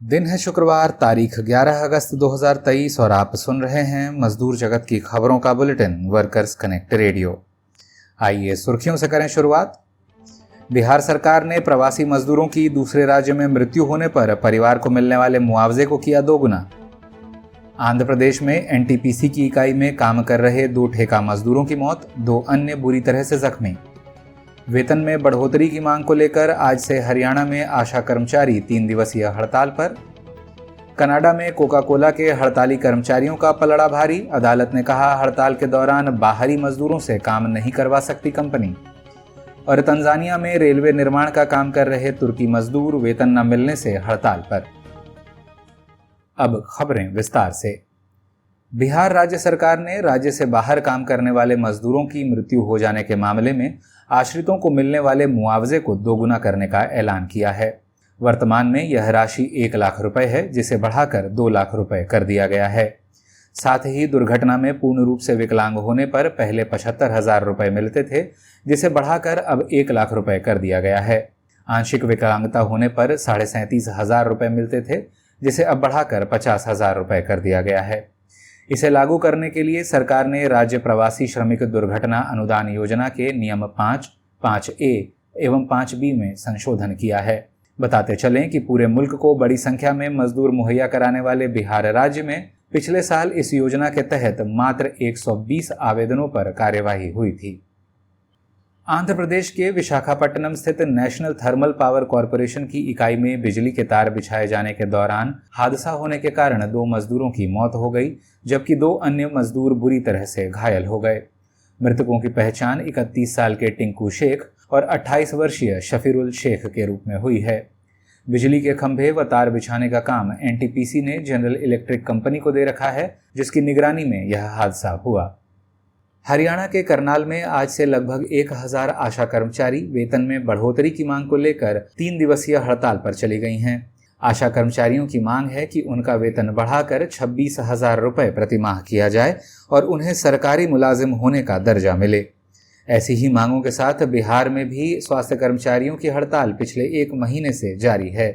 दिन है शुक्रवार, तारीख 11 अगस्त 2023 और आप सुन रहे हैं मजदूर जगत की खबरों का बुलेटिन वर्कर्स कनेक्ट रेडियो। आइए सुर्खियों से करें शुरुआत। बिहार सरकार ने प्रवासी मजदूरों की दूसरे राज्य में मृत्यु होने पर परिवार को मिलने वाले मुआवजे को किया दोगुना। आंध्र प्रदेश में एनटीपीसी की इकाई में काम कर रहे 2 ठेका मजदूरों की मौत, 2 अन्य बुरी तरह से जख्मी। वेतन में बढ़ोतरी की मांग को लेकर आज से हरियाणा में आशा कर्मचारी 3 दिवसीय हड़ताल पर। कनाडा में कोका कोला के हड़ताली कर्मचारियों का पलड़ा भारी, अदालत ने कहा हड़ताल के दौरान बाहरी मजदूरों से काम नहीं करवा सकती कंपनी। और तंजानिया में रेलवे निर्माण का काम कर रहे तुर्की मजदूर वेतन न मिलने से हड़ताल पर। अब खबरें विस्तार से। बिहार राज्य सरकार ने राज्य से बाहर काम करने वाले मजदूरों की मृत्यु हो जाने के मामले में आश्रितों को मिलने वाले मुआवजे को दोगुना करने का ऐलान किया है। वर्तमान में यह राशि 1 लाख रुपए है, जिसे बढ़ाकर 2 लाख रुपए कर दिया गया है। साथ ही दुर्घटना में पूर्ण रूप से विकलांग होने पर पहले 75,000 रुपए मिलते थे, जिसे बढ़ाकर अब 1 लाख रुपए कर दिया गया है। आंशिक विकलांगता होने पर 37,500 रुपए मिलते थे, जिसे अब बढ़ाकर 50,000 रुपए कर दिया गया है। इसे लागू करने के लिए सरकार ने राज्य प्रवासी श्रमिक दुर्घटना अनुदान योजना के नियम 5, 5A एवं 5B में संशोधन किया है। बताते चलें कि पूरे मुल्क को बड़ी संख्या में मजदूर मुहैया कराने वाले बिहार राज्य में पिछले साल इस योजना के तहत मात्र 120 आवेदनों पर कार्यवाही हुई थी। आंध्र प्रदेश के विशाखापट्टनम स्थित नेशनल थर्मल पावर कॉरपोरेशन की इकाई में बिजली के तार बिछाए जाने के दौरान हादसा होने के कारण 2 मजदूरों की मौत हो गई, जबकि 2 अन्य मजदूर बुरी तरह से घायल हो गए। मृतकों की पहचान 31 साल के टिंकू शेख और 28 वर्षीय शफीरुल शेख के रूप में हुई है। बिजली के खंभे व तार बिछाने का काम एनटीपीसी ने जनरल इलेक्ट्रिक कंपनी को दे रखा है, जिसकी निगरानी में यह हादसा हुआ। हरियाणा के करनाल में आज से लगभग 1000 आशा कर्मचारी वेतन में बढ़ोतरी की मांग को लेकर 3 दिवसीय हड़ताल पर चली गई हैं। आशा कर्मचारियों की मांग है कि उनका वेतन बढ़ाकर 26,000 रुपए प्रति माह किया जाए और उन्हें सरकारी मुलाजिम होने का दर्जा मिले। ऐसी ही मांगों के साथ बिहार में भी स्वास्थ्य कर्मचारियों की हड़ताल पिछले 1 महीने से जारी है।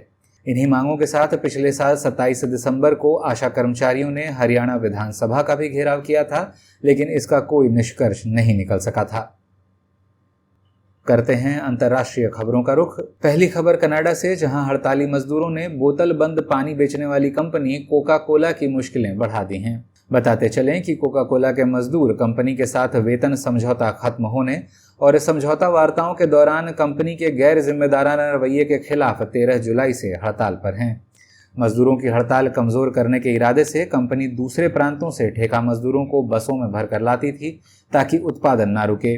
इन्हीं मांगों के साथ पिछले साल 27 दिसंबर को आशा कर्मचारियों ने हरियाणा विधानसभा का भी घेराव किया था, लेकिन इसका कोई निष्कर्ष नहीं निकल सका था। करते हैं अंतर्राष्ट्रीय खबरों का रुख। पहली खबर कनाडा से, जहां हड़ताली मजदूरों ने बोतल बंद पानी बेचने वाली कंपनी कोका कोला की मुश्किलें बढ़ा दी हैं। बताते चलें कि कोका कोला के मजदूर कंपनी के साथ वेतन समझौता खत्म होने और समझौता वार्ताओं के दौरान कंपनी के गैर जिम्मेदाराना रवैये के खिलाफ 13 जुलाई से हड़ताल पर हैं। मजदूरों की हड़ताल कमजोर करने के इरादे से कंपनी दूसरे प्रांतों से ठेका मजदूरों को बसों में भरकर लाती थी, ताकि उत्पादन ना रुके।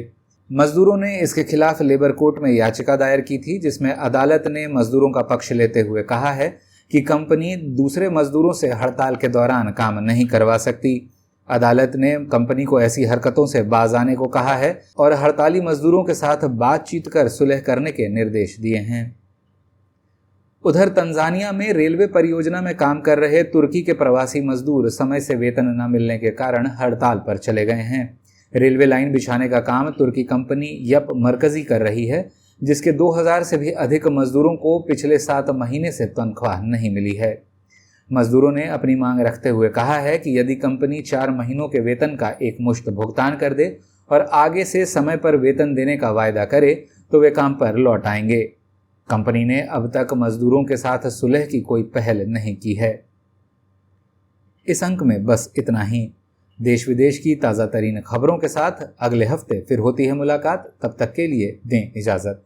मजदूरों ने इसके खिलाफ लेबर कोर्ट में याचिका दायर की थी, जिसमें अदालत ने मजदूरों का पक्ष लेते हुए कहा है कि कंपनी दूसरे मजदूरों से हड़ताल के दौरान काम नहीं करवा सकती। अदालत ने कंपनी को ऐसी हरकतों से बाज आने को कहा है और हड़ताली मजदूरों के साथ बातचीत कर सुलह करने के निर्देश दिए हैं। उधर तंजानिया में रेलवे परियोजना में काम कर रहे तुर्की के प्रवासी मजदूर समय से वेतन न मिलने के कारण हड़ताल पर चले गए हैं। रेलवे लाइन बिछाने का काम तुर्की कंपनी यप मरकजी कर रही है, जिसके 2000 से भी अधिक मजदूरों को पिछले 7 महीने से तनख्वाह नहीं मिली है। मजदूरों ने अपनी मांग रखते हुए कहा है कि यदि कंपनी 4 महीनों के वेतन का एक मुश्त भुगतान कर दे और आगे से समय पर वेतन देने का वायदा करे तो वे काम पर लौट आएंगे। कंपनी ने अब तक मजदूरों के साथ सुलह की कोई पहल नहीं की है। इस अंक में बस इतना ही। देश विदेश की ताज़ा तरीन खबरों के साथ अगले हफ्ते फिर होती है मुलाकात। तब तक के लिए दें इजाज़त।